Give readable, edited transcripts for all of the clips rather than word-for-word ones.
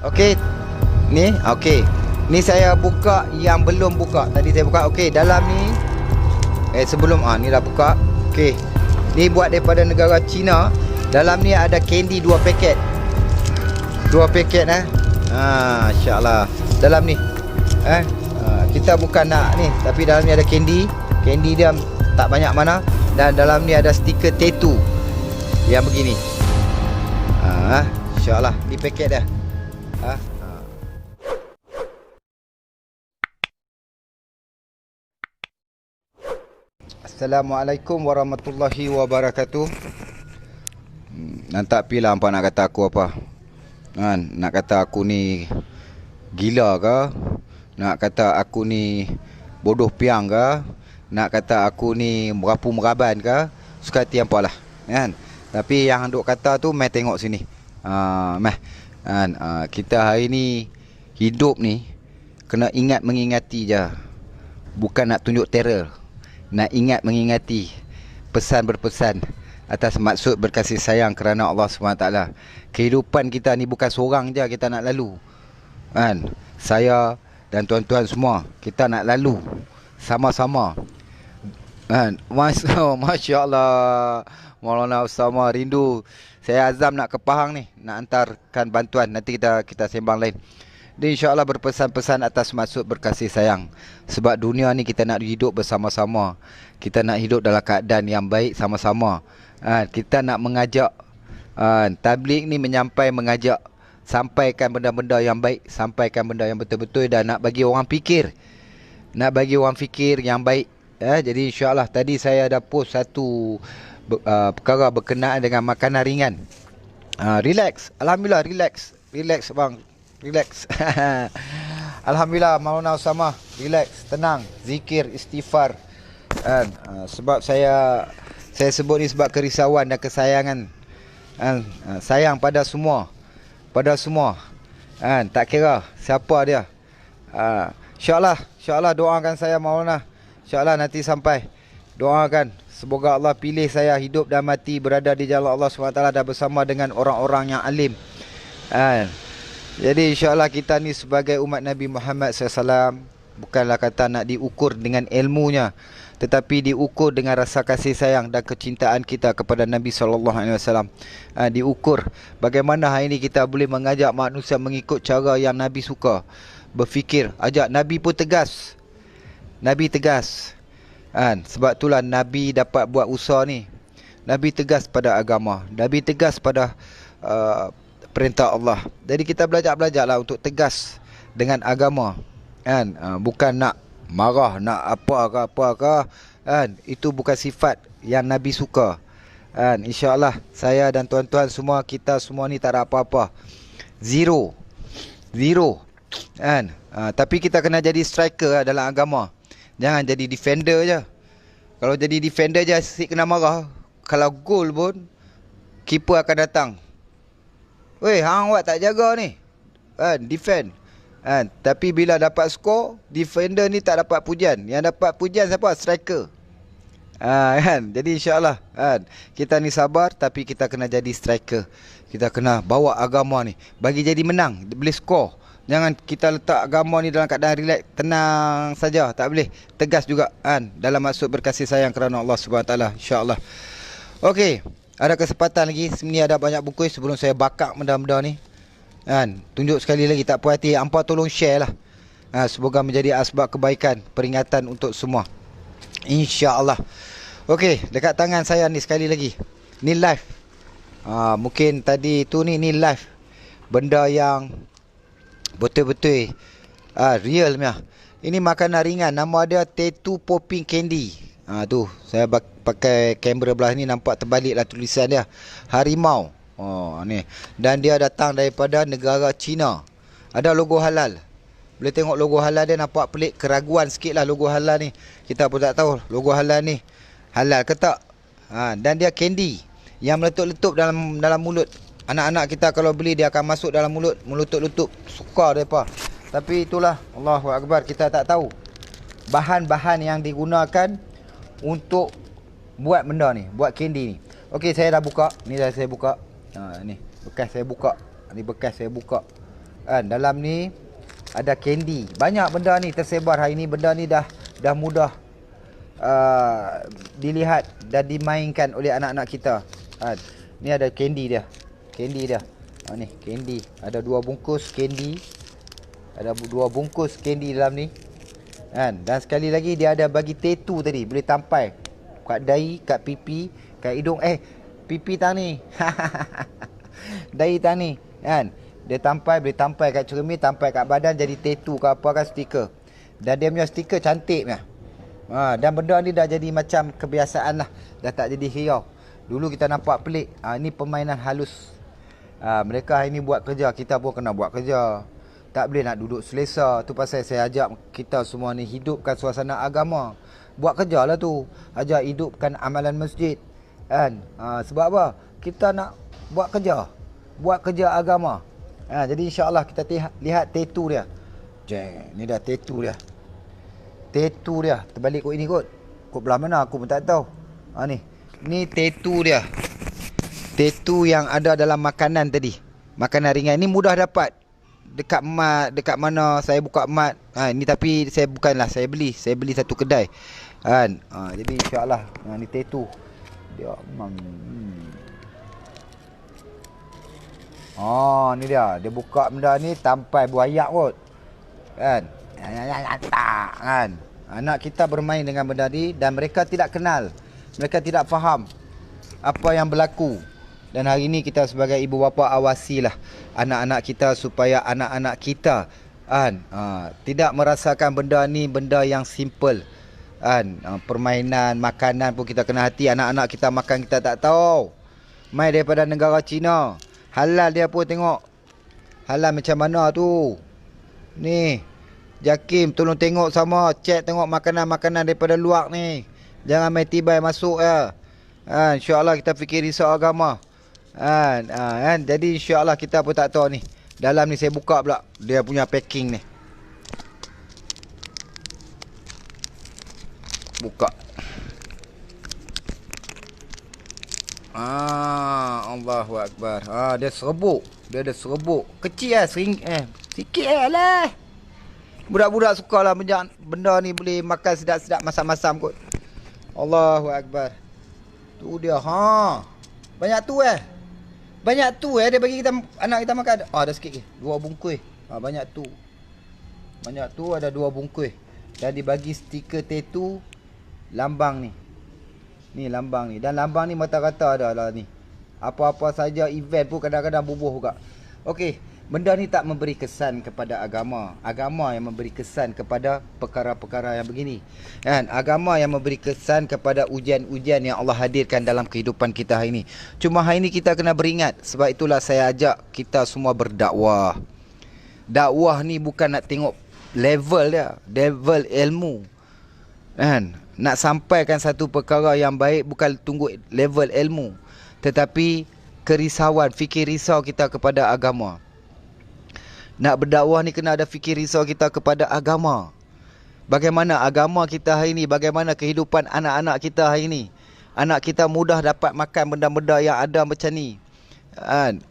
Okey. Ni, okey. Ni saya buka yang belum buka. Tadi saya buka. Okey, dalam ni sebelum ni dah buka. Okey. Ni buat daripada negara China. Dalam ni ada candy 2 paket. 2 paket insya-Allah. Dalam ni. Kita bukan nak ni, tapi dalam ni ada candy. Candy dia tak banyak mana, dan dalam ni ada stiker tattoo yang begini. Insya-Allah di paket dah. Assalamualaikum warahmatullahi wabarakatuh. Nantak pilah hampa nak kata aku apa. Nak kata aku ni gila ke? Nak kata aku ni bodoh piang ke? Nak kata aku ni merapu meraban ke? Suka hati hampa lah, kan? Tapi yang duk kata tu, mai tengok sini. Kita hari ni hidup ni kena ingat mengingati je. Bukan nak tunjuk terror. Nak ingat mengingati, pesan berpesan atas maksud berkasih sayang kerana Allah SWT. Kehidupan kita ni bukan seorang je kita nak lalu, kan? Saya dan tuan-tuan semua, kita nak lalu sama-sama, kan? Masya Allah, Maulana Usama rindu. Saya azam nak ke Pahang ni, nak hantarkan bantuan. Nanti kita sembang lain. Dan insya-Allah berpesan-pesan atas maksud berkasih sayang. Sebab dunia ni kita nak hidup bersama-sama. Kita nak hidup dalam keadaan yang baik sama-sama. Kita nak mengajak, tabligh ni mengajak, sampaikan benda-benda yang baik, sampaikan benda yang betul-betul, dan nak bagi orang fikir. Nak bagi orang fikir yang baik. Jadi insya-Allah tadi saya ada post satu perkara berkenaan dengan makanan ringan. Relax. Alhamdulillah relax. Relax bang. Relax. Alhamdulillah Maulana Usama, relax, tenang, zikir, istighfar. Sebab saya sebut ni sebab kerisauan dan kesayangan. Sayang pada semua. Pada semua. Tak kira siapa dia. InsyaAllah doakan saya Maulana. InsyaAllah nanti sampai. Doakan semoga Allah pilih saya hidup dan mati berada di jalan Allah SWT dan bersama dengan orang-orang yang alim. Jadi insya-Allah kita ni sebagai umat Nabi Muhammad SAW bukanlah kata nak diukur dengan ilmunya, tetapi diukur dengan rasa kasih sayang dan kecintaan kita kepada Nabi SAW. Diukur bagaimana hari ini kita boleh mengajak manusia mengikut cara yang Nabi suka berfikir. Ajak Nabi pun tegas. Nabi tegas. Sebab itulah Nabi dapat buat usaha ni. Nabi tegas pada agama. Nabi tegas pada perintah Allah. Jadi kita belajarlah untuk tegas dengan agama, kan? Bukan nak marah, nak apa ke, kan? Itu bukan sifat yang Nabi suka, kan? InsyaAllah saya dan tuan-tuan semua, kita semua ni tak ada apa-apa, zero, kan? Tapi kita kena jadi striker dalam agama. Jangan jadi defender je. Kalau jadi defender je asyik kena marah. Kalau gol pun keeper akan datang. Weh, hang awak tak jaga ni, defend. Tapi bila dapat skor, defender ni tak dapat pujian. Yang dapat pujian siapa? Striker. Kan? Jadi insya-Allah, kita ni sabar, tapi kita kena jadi striker. Kita kena bawa agama ni bagi jadi menang, boleh skor. Jangan kita letak agama ni dalam keadaan relax, tenang saja, tak boleh. Tegas juga, dalam maksud berkasih sayang kerana Allah SWT, insya-Allah. Okey. Ada kesempatan lagi. Sini ada banyak buku sebelum saya bakar benda-benda ni. Tunjuk sekali lagi, tak puas hati, hampa tolong share lah. Semoga menjadi asbab kebaikan, peringatan untuk semua, insya-Allah. Okey, dekat tangan saya ni sekali lagi. Ni live. Mungkin tadi tu ni live. Benda yang betul-betul real punya. Ini makanan ringan, nama dia tattoo popping candy. Tu saya pakai kamera belah ni, nampak terbaliklah tulisan dia, harimau. Ni. Dan dia datang daripada negara China. Ada logo halal. Boleh tengok logo halal dia, nampak pelik, keraguan sikit lah logo halal ni. Kita pun tak tahu logo halal ni halal ke tak. Dan dia candy yang meletup-letup dalam mulut. Anak-anak kita kalau beli, dia akan masuk dalam mulut, meletup-letup. Suka mereka. Tapi itulah, Allahu Akbar, kita tak tahu bahan-bahan yang digunakan untuk buat benda ni, buat candy ni. Okey, saya dah buka. Ni dah saya buka. Ni bekas saya buka. Ni bekas saya buka. Dalam ni ada candy. Banyak benda ni tersebar hari ni. Benda ni dah mudah dilihat dan dimainkan oleh anak-anak kita. Ni ada candy dia. Ni candy. Ada 2 bungkus candy. Ada 2 bungkus candy dalam ni. Dan sekali lagi dia ada bagi tattoo tadi. Boleh tampai kat dahi, kat pipi, kat hidung. Pipi tang ni. Dahi tang ni. Dia boleh tampai kat cermin, tampai kat badan, jadi tattoo ke apa kan, stiker. Dan dia punya stiker cantik punya. Dan benda ni dah jadi macam kebiasaan lah. Dah tak jadi hiau. Dulu kita nampak pelik. Ni permainan halus. Mereka hari ni buat kerja, kita pun kena buat kerja. Tak boleh nak duduk selesa. Tu pasal saya ajak kita semua ni hidupkan suasana agama. Buat kerja lah tu. Ajak hidupkan amalan masjid. Sebab apa? Kita nak buat kerja. Buat kerja agama. Jadi insyaAllah kita lihat tattoo dia. Ni dah tattoo dia. Tattoo dia. Terbalik kot ini kot. Kot belah mana aku pun tak tahu. Ni tattoo dia. Tattoo yang ada dalam makanan tadi. Makanan ringan. Ni mudah dapat. Dekat mat. Dekat mana saya buka mat. Ni tapi saya bukanlah. Saya beli satu kedai. Jadi insyaAllah. Ni tattoo. Dia ni dia. Dia buka benda ni tampai buayak kot. Anak kita bermain dengan benda ni dan mereka tidak kenal. Mereka tidak faham apa yang berlaku. Dan hari ni kita sebagai ibu bapa awasilah anak-anak kita supaya anak-anak kita tidak merasakan benda ni benda yang simple. Permainan, makanan pun kita kena hati. Anak-anak kita makan kita tak tahu. Mai daripada negara Cina. Halal dia pun tengok. Halal macam mana tu. Ni Jakim tolong tengok sama. Cek tengok makanan-makanan daripada luar ni. Jangan main tibai masuk ya. InsyaAllah kita fikir risau agama. Jadi insyaAllah kita pun tak tahu ni. Dalam ni saya buka pula dia punya packing ni. Buka. Allahu Akbar. Dia serbuk. Dia ada serbuk. Kecil lah. Sikit lah. Budak-budak suka lah benda ni boleh makan sedap-sedap masam-masam kot. Allahu Akbar. Tu dia. Banyak tu Banyak tu dia bagi kita anak kita makan. Ada sikit ke. 2 bungkus. Banyak tu. Banyak tu ada 2 bungkus. Dan dibagi stiker tattoo lambang ni. Ni lambang ni. Dan lambang ni mata-kata ada lah ni. Apa-apa saja event pun kadang-kadang bubuh juga. Okey, benda ni tak memberi kesan kepada agama. Agama yang memberi kesan kepada perkara-perkara yang begini. Agama yang memberi kesan kepada ujian-ujian yang Allah hadirkan dalam kehidupan kita hari ini. Cuma hari ini kita kena beringat. Sebab itulah saya ajak kita semua berdakwah. Dakwah ni bukan nak tengok level dia, level ilmu. Nak sampaikan satu perkara yang baik bukan tunggu level ilmu, tetapi kerisauan, fikir risau kita kepada agama. Nak berdakwah ni kena ada fikir risau kita kepada agama. Bagaimana agama kita hari ni, bagaimana kehidupan anak-anak kita hari ni. Anak kita mudah dapat makan benda-benda yang ada macam ni.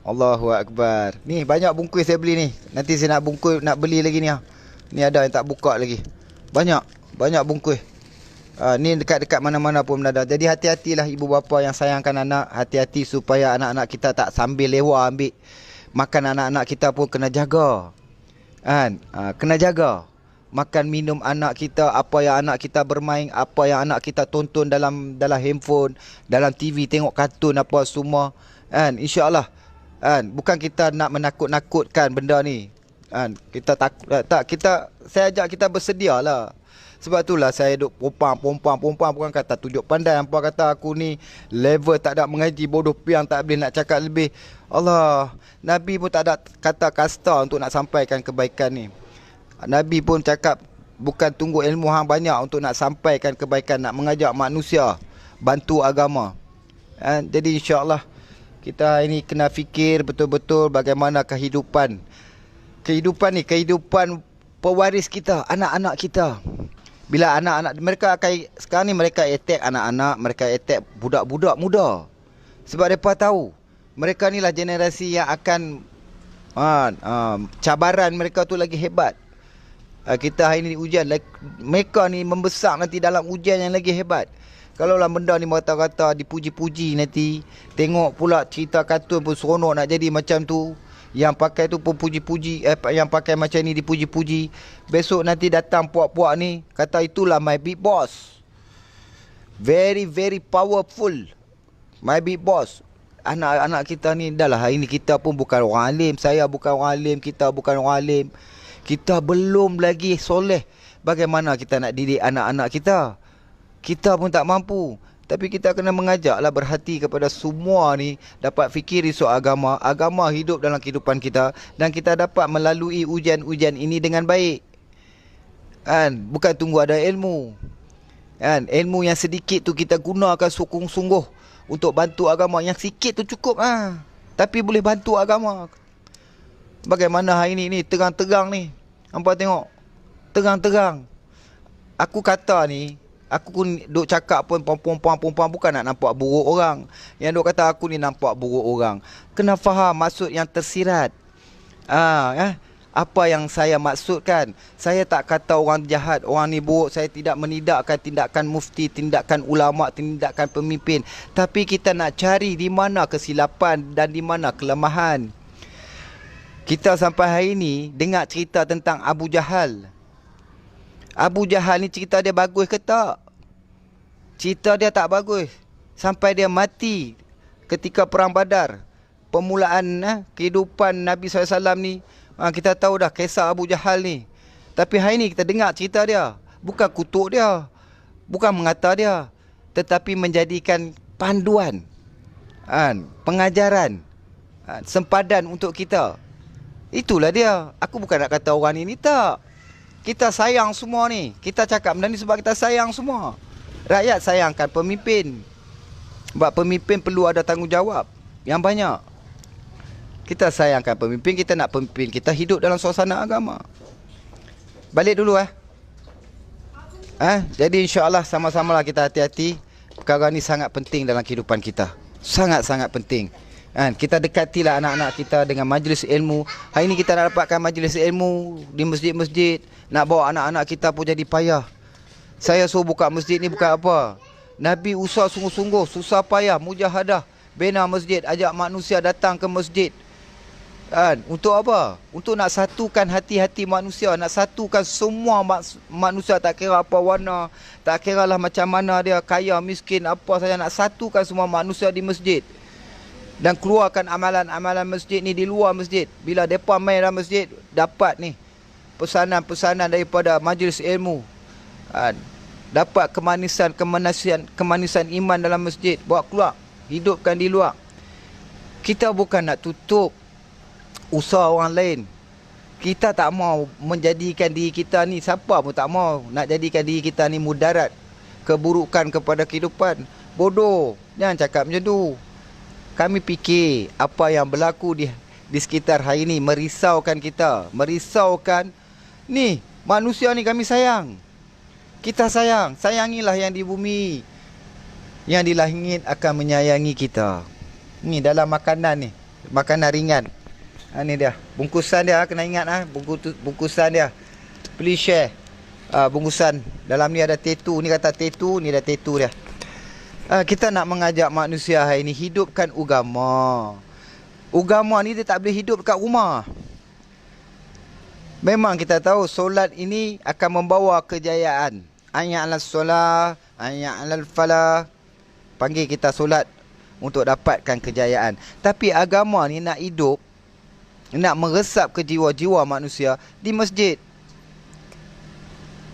Allahu Akbar. Ni banyak bungkus saya beli ni. Nanti saya nak beli lagi ni. Ni ada yang tak buka lagi. Banyak bungkus. Ni dekat-dekat mana-mana pun ada. Jadi hati-hatilah ibu bapa yang sayangkan anak. Hati-hati supaya anak-anak kita tak sambil lewa ambil makan. Anak-anak kita pun kena jaga. Kena jaga. Makan minum anak kita, apa yang anak kita bermain, apa yang anak kita tonton dalam handphone, dalam TV, tengok kartun apa semua. InsyaAllah. Bukan kita nak menakut-nakutkan benda ni. Kita takut tak, saya ajak kita bersedialah. Sebab itulah saya duk pompang bukan kata tunjuk pandai. Hampa kata aku ni level tak ada mengaji, bodoh piang, tak boleh nak cakap lebih. Allah, Nabi pun tak ada kata kasta untuk nak sampaikan kebaikan ni. Nabi pun cakap bukan tunggu ilmu hang banyak untuk nak sampaikan kebaikan, nak mengajak manusia bantu agama. Jadi insyaAllah kita ini kena fikir betul-betul bagaimana kehidupan ni, kehidupan pewaris kita, anak-anak kita. Bila anak-anak mereka akan, sekarang ni mereka attack anak-anak, mereka attack budak-budak muda. Sebab mereka tahu mereka ni lah generasi yang akan Cabaran mereka tu lagi hebat. Kita hari ni ujian, mereka ni membesar nanti dalam ujian yang lagi hebat. Kalaulah benda ni rata-rata dipuji-puji nanti, tengok pula cerita kartun pun seronok nak jadi macam tu. Yang pakai tu pun puji-puji, yang pakai macam ni dipuji-puji. Besok nanti datang puak-puak ni kata itulah my big boss. Very very powerful. My big boss. Anak-anak kita ni dah lah, hari ni kita pun bukan orang alim. Saya bukan orang alim, kita bukan orang alim. Kita belum lagi soleh. Bagaimana kita nak didik anak-anak kita? Kita pun tak mampu. Tapi kita kena mengajaklah, berhati kepada semua ni dapat fikir isu agama. Agama hidup dalam kehidupan kita. Dan kita dapat melalui ujian-ujian ini dengan baik. Bukan tunggu ada ilmu. Ilmu yang sedikit tu kita gunakan sungguh-sungguh untuk bantu agama. Yang sikit tu cukup. Tapi boleh bantu agama. Bagaimana hari ni terang-terang ni. Hampa tengok. Terang-terang. Aku kata ni, aku pun duk cakap pun perempuan-perempuan bukan nak nampak buruk orang. Yang duk kata aku ni nampak buruk orang. Kena faham maksud yang tersirat. Apa yang saya maksudkan. Saya tak kata orang jahat, orang ni buruk. Saya tidak menidakkan tindakan mufti, tindakan ulama, tindakan pemimpin. Tapi kita nak cari di mana kesilapan dan di mana kelemahan. Kita sampai hari ni dengar cerita tentang Abu Jahal. Abu Jahal ni cerita dia bagus ke tak? Cerita dia tak bagus. Sampai dia mati ketika perang Badar. Permulaan kehidupan Nabi SAW ni. Kita tahu dah kisah Abu Jahal ni. Tapi hari ni kita dengar cerita dia. Bukan kutuk dia. Bukan mengata dia. Tetapi menjadikan panduan. Pengajaran. Sempadan untuk kita. Itulah dia. Aku bukan nak kata orang ni tak. Kita sayang semua ni. Kita cakap benda ni sebab kita sayang semua. Rakyat sayangkan pemimpin. Sebab pemimpin perlu ada tanggungjawab yang banyak. Kita sayangkan pemimpin. Kita nak pemimpin kita hidup dalam suasana agama. Balik dulu Jadi insya-Allah sama-sama lah kita hati-hati. Perkara ni sangat penting dalam kehidupan kita. Sangat-sangat penting. Kita dekatilah anak-anak kita dengan majlis ilmu. Hari ni kita nak dapatkan majlis ilmu di masjid-masjid. Nak bawa anak-anak kita pun jadi payah. Saya suruh buka masjid ni bukan apa. Nabi usaha sungguh-sungguh, susah payah, mujahadah, bina masjid, ajak manusia datang ke masjid. Untuk apa? Untuk nak satukan hati-hati manusia. Nak satukan semua manusia. Tak kira apa warna, tak kira lah macam mana dia, kaya, miskin, apa saja. Nak satukan semua manusia di masjid. Dan keluarkan amalan-amalan masjid ni di luar masjid. Bila mereka main dalam masjid, dapat ni pesanan-pesanan daripada majlis ilmu. Dapat kemanisan iman dalam masjid. Bawa keluar, hidupkan di luar. Kita bukan nak tutup usaha orang lain. Kita tak mau menjadikan diri kita ni, siapa pun tak mau nak jadikan diri kita ni mudarat, keburukan kepada kehidupan. Bodoh. Jangan cakap macam tu. Kami fikir apa yang berlaku di sekitar hari ni merisaukan kita. Merisaukan. Ni, manusia ni kami sayang. Kita sayang. Sayangilah yang di bumi. Yang di langit akan menyayangi kita. Ni dalam makanan ni. Makanan ringan. Ni dia. Bungkusan dia kena ingat bungkusan dia. Please share. Bungkusan. Dalam ni ada tetu. Ni kata tetu. Ni ada tetu dia. Kita nak mengajak manusia hari ni hidupkan agama. Agama ni dia tak boleh hidup dekat rumah. Memang kita tahu solat ini akan membawa kejayaan. Hayya 'alas solah, hayya 'alal falah. Panggil kita solat untuk dapatkan kejayaan. Tapi agama ni nak hidup, nak meresap ke jiwa-jiwa manusia di masjid.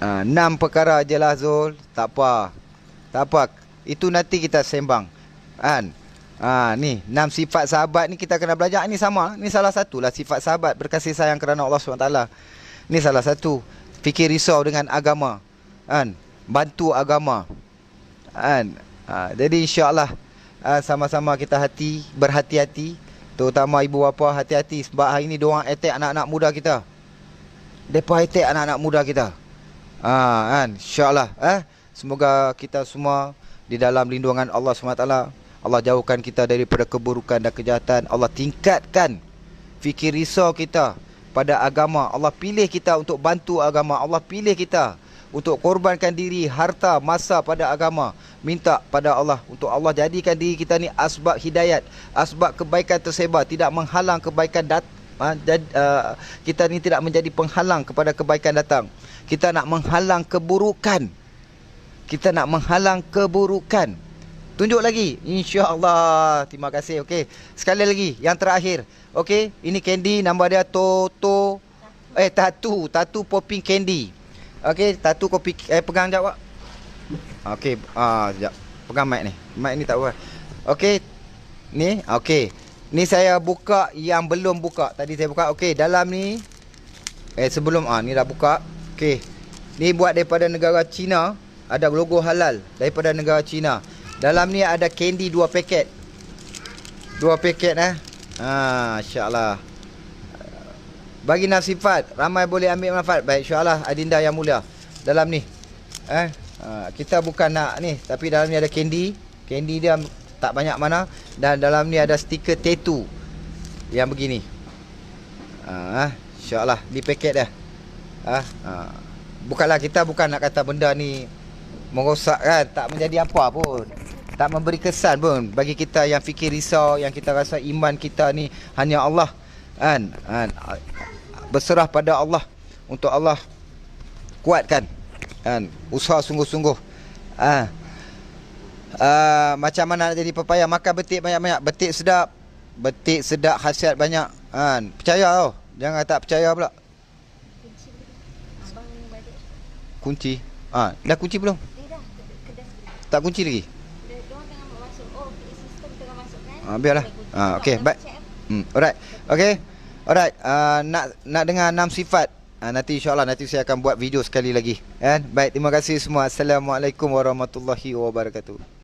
6 perkara je lah Zul. Tak apa. Tak apa. Itu nanti kita sembang. Ni 6 sifat sahabat ni kita kena belajar. Ni sama. Ni salah satulah sifat sahabat, berkasih sayang kerana Allah SWT. Ni salah satu. Fikir risau dengan agama. Bantu agama. Jadi insya-Allah sama-sama kita berhati-hati. Terutama ibu bapa hati-hati. Sebab hari ni diorang attack anak-anak muda kita. Mereka attack anak-anak muda kita. InsyaAllah. Semoga kita semua di dalam lindungan Allah SWT. Allah jauhkan kita daripada keburukan dan kejahatan. Allah tingkatkan fikir risau kita pada agama. Allah pilih kita untuk bantu agama. Allah pilih kita untuk korbankan diri, harta, masa pada agama. Minta pada Allah untuk Allah jadikan diri kita ni asbab hidayat, asbab kebaikan tersebar, tidak menghalang kebaikan kita ni tidak menjadi penghalang kepada kebaikan datang. Kita nak menghalang keburukan. Kita nak menghalang keburukan. Tunjuk lagi, insya-Allah. Terima kasih. Okey, sekali lagi yang terakhir. Okey, ini candy, nama dia Tatu popping candy. Okey, Tatu kopi pegang jap, Pak. Okey, sekejap. Pegang mic ni. Mic ni tak apa. Okey. Ni, okey. Ni saya buka yang belum buka. Tadi saya buka. Okey, dalam ni sebelum ni dah buka. Okey. Ni buat daripada negara China. Ada logo halal daripada negara China. Dalam ni ada candy 2 paket. 2 paket insya-Allah. Bagi nafsifat, ramai boleh ambil manfaat. Baik, insya-Allah Adinda yang mulia. Dalam ni kita bukan nak ni, tapi dalam ni ada candy. Candy dia tak banyak mana, dan dalam ni ada stiker tattoo yang begini. Insya-Allah di paket dah. Bukanlah, kita bukan nak kata benda ni merosak kan, tak menjadi apa pun, tak memberi kesan pun bagi kita yang fikir risau, yang kita rasa iman kita ni hanya Allah kan, berserah pada Allah, untuk Allah kuatkan kan, usaha sungguh-sungguh. Macam mana nak jadi pepaya, makan betik banyak-banyak, betik sedap, khasiat banyak kan. Percaya tau, jangan tak percaya pula. Kunci dah kunci belum? Tak kunci lagi. Biarlah. Okey, baik. Alright. Okey. Alright. Nak dengar 6 sifat. Nanti insya-Allah nanti saya akan buat video sekali lagi. Kan? Baik, terima kasih semua. Assalamualaikum warahmatullahi wabarakatuh.